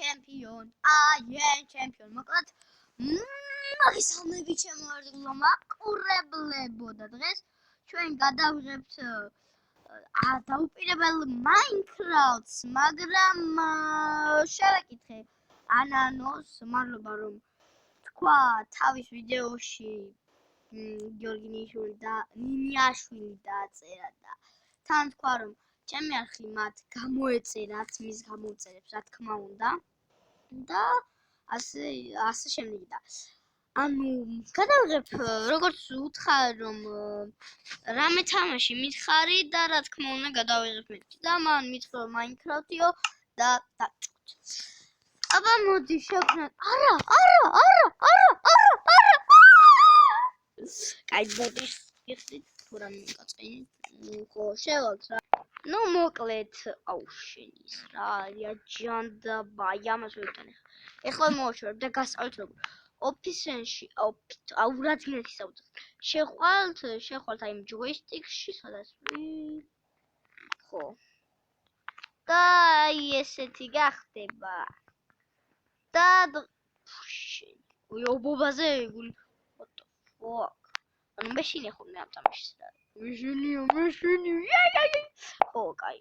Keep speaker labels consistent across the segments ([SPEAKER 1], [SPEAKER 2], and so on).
[SPEAKER 1] ჩემპიონ. მოკლედ მაგისალმები ჩემოერგლო მაყურებლებო და დღეს ჩვენ გადავიღებთ დაუპირებელ Minecraft-ს, მაგრამ შევეკითხე ანანოს, მადლობა რომ თქვა თავის ვიდეოში გიორგი ნინიაშვილი დააწერა და თან თქვა რომ ჩემი არხი მათ გამოეწერათ, მის გამოუწერებს რა თქმა უნდა და ასე შემდეგ და ანუ გადავიღებ როგორც უთხარ რომ რამე თამაში მითხარი და რა თქმა უნდა გადავიღებ მეთქი და მან მითხრა Minecraft-იო და დაწყოთ. აბა მოდი შევქმნათ. არა. კაი ბოტის იხდით თუ რამე გაწეინით. ხო შევალთ რა. ნუ მოკლედ აუშენის რა ჯანდაბა ამას ვიტანე. ეხლა მოვაშორებ და გასწავლით როგორ ოფისენში აურაძინეთი საუბრობ. შეხვალთ აი ჯოისტიკში სადაც ხო. და აი ესეთი გახდება. და ობობაზე what the fuck. ანუ მეშინე ხოლმე ამ თამაშს რა. მეშინი. ხო, კაი.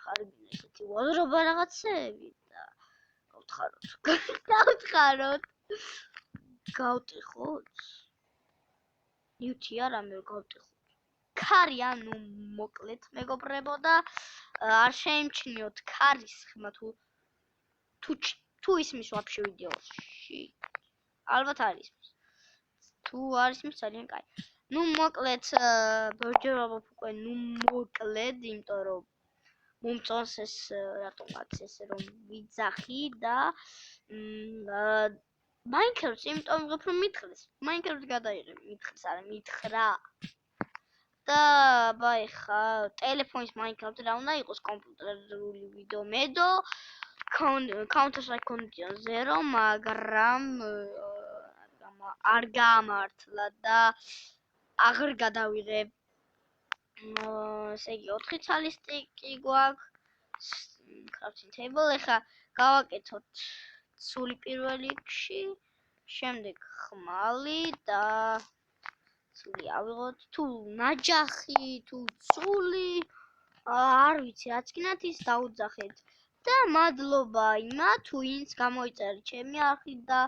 [SPEAKER 1] ხარბინე ესეთი ვაზრობა რაღაცეები და გავთხაროთ. გავტეხოთ. ნიუთი არა მე გავტეხოთ. ქარი ანუ მოკლედ მეგობრებო და არ შეიმჩნიოთ ქარის ხმა თუ ისმის ვაფშე ვიდეოში. ალბათ არის. თუ არის მის ძალიან კაი. ნუ მოკლედ ბორჯერობა უკვე მოკლედ, იმიტომ რომ მომწონს ეს რატომაც ესე რომ ვიძახი და Minecraft-ს იმიტომ რომ მითხრეს. Minecraft გადაიღე, მითხრეს არა, მითხრა. და ბაი ხა ტელეფონის Minecraft რა უნდა იყოს კომპიუტერული ვიდეო მედო Counter-Strike Condition 0, მაგრამ არ გამართლა და აღარ გადავიღე. ესე იგი 4 ცალის სტიკი გვაქვს. crafting table ეხა გავაკეთოთ ცული პირველ რიგში, შემდეგ ხმალი და ცული ავიღოთ თუ ნაჯახი თუ ცული არ ვიცი რაც გინათ ის დაუძახეთ და მადლობა იმათ ვინც გამოიწერა ჩემი არხი და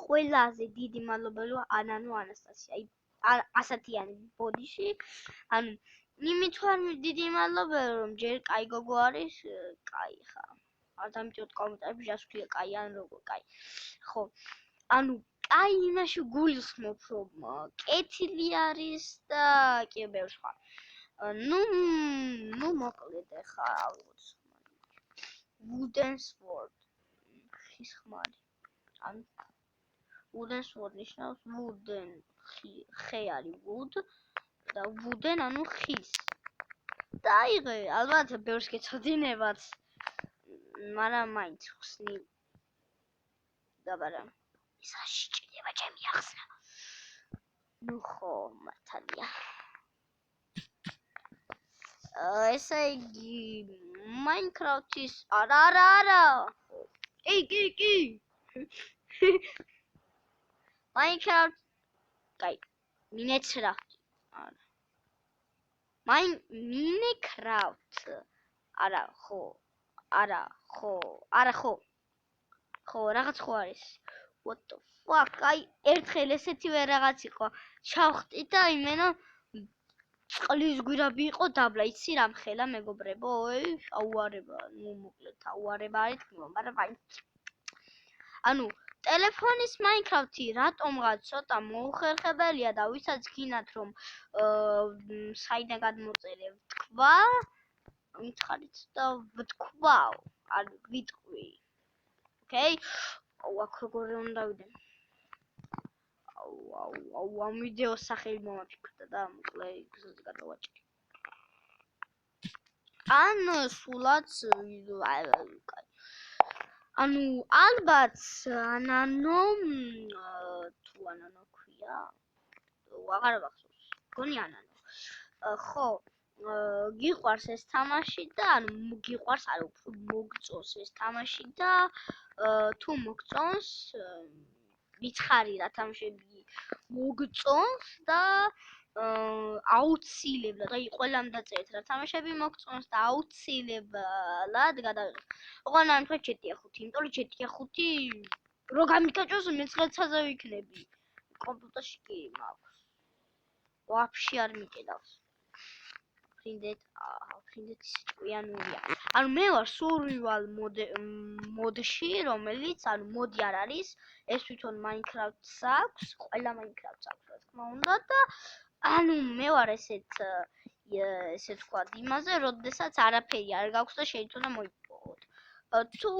[SPEAKER 1] ყველაზე დიდი მადლობა ანანო ანასტასია ასათიანი ბოდიში ანუ იმით ვარ დიდი მადლობა რომ ჯერ კაი გოგო არის კაი ხა არ დამჭიროთ კომენტარებში ჯასქვია კაი ან როგორ კაი ხო ანუ კაი იმაში გულისხმობ რომ კეთილი არის და კი ბევრ სხვა ნუ მოკლედ ხა ავიღოთ wooden sword ხის ხმალი ან wooden sword ნიშნავს wooden ხე არის wood და wooden ანუ ხის და აიღე ალბათ ბევრს გეცოდინებათ მაგრამ მაინც ხსნი დაბარა ის არ შეჭდება ჩემი ახსნა ნუ ხო მართალია ესე იგი Minecraft-ის არა კი Minecraft კაი Minecraft Minecraft არა ხო რაღაც ხო არის what the fuck აი ერთხელ ესეთივე რაღაც იყო ჩავხტი და იმენა წყლის გვირაბი იყო დაბლა იცი რამ ხელა მეგობრებო აუარება ნუ მოკლედ აუარება არის თქმა მაგრამ აი ანუ ტელეფონის Minecraft-ი რატომღაც ცოტა მოუხერხებელია და ვისაც გინათ რომ საიდან გადმოწერე ვთქვა მითხარით და ვთქვაო ან ვიტყვი ოკეი აქ როგორ უნდა ვიდე ამ ვიდეოს სახელი მომაფიქრდა და მოკლე გზაზე გადავაჭრი ან სულაც ანუ ალბათ ანანო თუ ანანო ქვია აღარ ვახსოვს გონი ანანო ხო გიყვარს ეს თამაში და ანუ გიყვარს არ უფრო მოგწონს ეს თამაში და თუ მოგწონს მითხარი რა თამაშები მოგწონს და აუცილებლად აი ყველამ დაწერეთ რა თამაშები მოგწონს და აუცილებლად გადავიღეთ. ოღონდ ამ თქვენ ჩეტია 5, იმიტომ რომ ჩეტია 5 რო გამიკაჭოს მე-9-ზე ვიქნები. კომპიუტერში კი მაქვს. ვაფშე არ მიყედავს. ფრინდეთ სიტყვიანურია. ანუ მე ვარ survival მოდში, რომელიც ანუ მოდი არ არის, ეს თვითონ Minecraft-ს აქვს, ყველა Minecraft-ს აქვს, რა თქმა უნდა და ანუ მე ვარ ესე თქვა იმაზე, როდესაც არაფერი არ გაქვს და შეიძლება მოიპოვოთ. თუ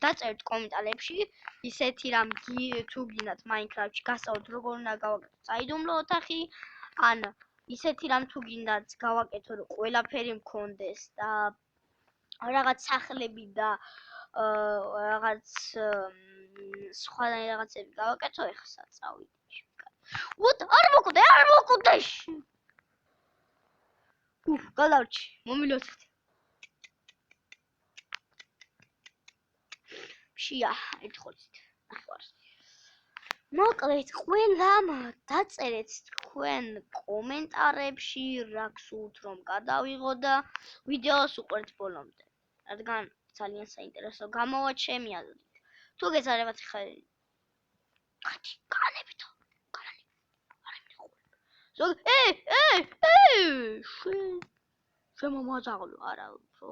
[SPEAKER 1] დაწერთ კომენტარებში ისეთი რამ თუ გინდათ Minecraft-ში გასწავლოთ როგორ უნდა გავაკეთოთ საიდუმლო ოთახი, ან ისეთი რამ თუ გინდათ გავაკეთო რომ ყველაფერი მქონდეს და რაღაც სახლები და რაღაც სხვადასხვა რაღაცები გავაკეთო ეხლა წავიდე. What? არ მოკვდე. გადავჭი, მომილოცეთ. შია, ერთხოლით. ნახევარს. მოკლედ, ყველამ დაწერეთ თქვენ კომენტარებში, რა გსურთ რომ გადავიღო და ვიდეოს უყურეთ ბოლომდე. რადგან ძალიან საინტერესო გამოვა ჩემი აზრით. თუ გეცარებათ ხა განებითო. შემომაძაღლო არა ხო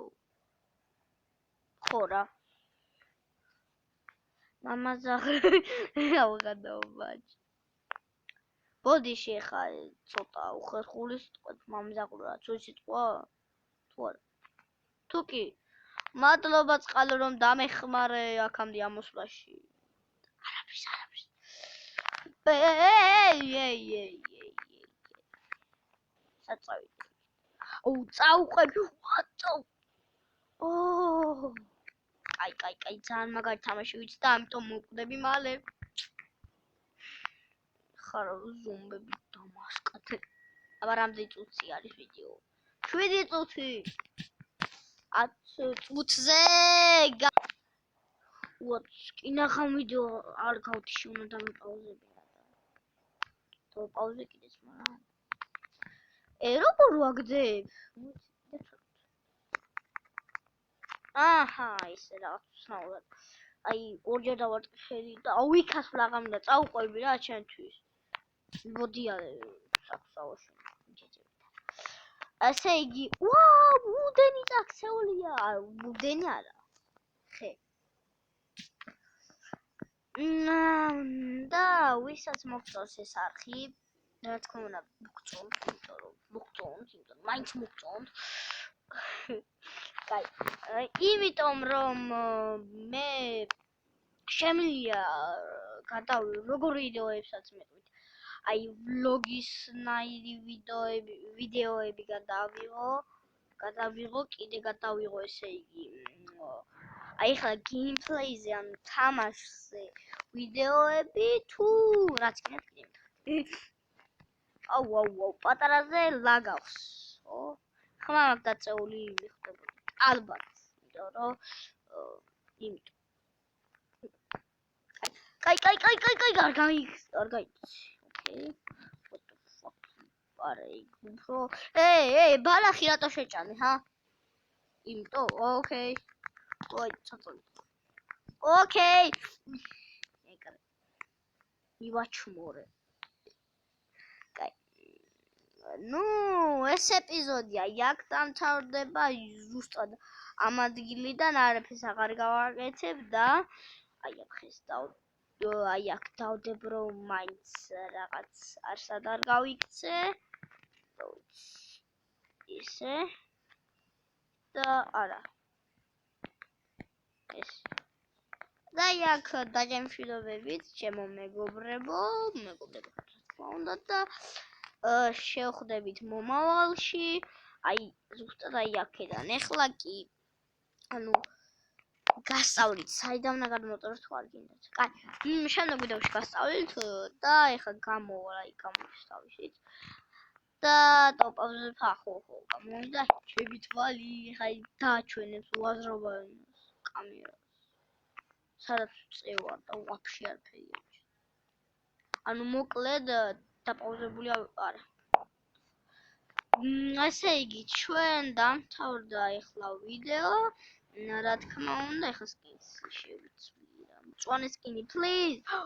[SPEAKER 1] რა ავღადაობაჭი ბოდიში ხა ცოტა უხერხული სიტყვად მამზაღლო რა თუ სიტყვა თუ არა თუ კი მადლობა წყალო რომ დამეხმარე აქამდე ამოსვლაში არაფერს საწავიდე. წავყვები ვატო. კაი, ძალიან მაგარი თამაში ვიცი და ამიტომ მოვკვდები მალე. ხარო ზომბები დამასკათე. აბა რამდენი წუთი არის ვიდეო? 7 წუთი. 10 წუთზე კინახავ ვიდეო არ გავთიში უნდა დამიპაუზები რა. თუ პაუზე კიდეც მაგრამ როგორ ვაგდებ? აჰა, ისე რაღაც უცნაურად. აი, ორჯერ დავარტყი და აუიქას ვლაღამ და წავყვები რა ჩემთვის. მოდია საქსაოში. ასე იგი, უდენი წაქცეულია. უდენი არა. ხე. და ვისაც მოგწონს ეს არხი, რა თქმა უნდა, მოგწონთ, მაინც მოგწონთ. კაი, იმიტომ რომ მე შემიძლია გადავიღო როგორ ვიდეოებსაც მეყვით. აი, ვლოგისნაირი ვიდეოები გადავიღო, კიდე გადავიღო ესე იგი. აი ხა გეიმპლეიზე ან თამაშზე ვიდეოები თუ რაც კიდე. აუ, პატარაზე ლაგავს. ხმა მაგ დაწეული მიხდება. ალბათ, იმიტომ რომ იმიტომ. კაი, არ გაიცი. ოკეი. What the fuck? პარე, უფრო. ბალახი რატო შეჭამე, ჰა? იმიტომ, ოკეი. ой, ცოტა. ოკეი. ეკრე. მივაჩმორე. ეს ეპიზოდია იქ დამთავრდება ზუსტად ამ ადგილიდან არაფერს აღარ გავაკეთებ და აი აქ დავდებ რომ მაინც რაღაც არსად არ გავიქცე ისე და არა ეს და იქ დაჯემშვიდობებით ჩემო მეგობრებო თქმა უნდა და შევხვდებით მომავალში, აი ზუსტად აი აქედან. ეხლა კი ანუ გასწავლით, საიდან უნდა გადმოწეროთ თუ არ გინდათ. კაი, შემდეგ ვიდეოში გასწავლით და ეხლა გამოვა, აი გამოვშთავისით. და ტოპავზე ხო გამოვიდა ჩემი თვალი ხა დააჩვენებს უაზრობა კამერას სადაც წევა და ვაფშე არაფერი ანუ მოკლედ დაპაუზებული არა ასე იგი ჩვენ დამთავრდა ახლა ვიდეო რა თქმა უნდა ახლა სკინს შევიცვლი რა მწვანე სკინი please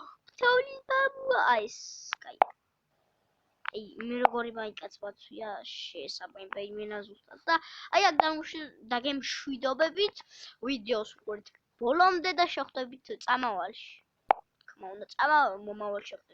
[SPEAKER 1] თოლის ბაბუა აი სკაი აი მე როგორი მაიკაც ვაცვია შესაბამება იმენა ზუსტად და აი აქ დაგემშვიდობებით ვიდეოს ვყურით ბოლომდე და შეხვდებით წამავალში თქმა უნდა მომავალში შეხვდებით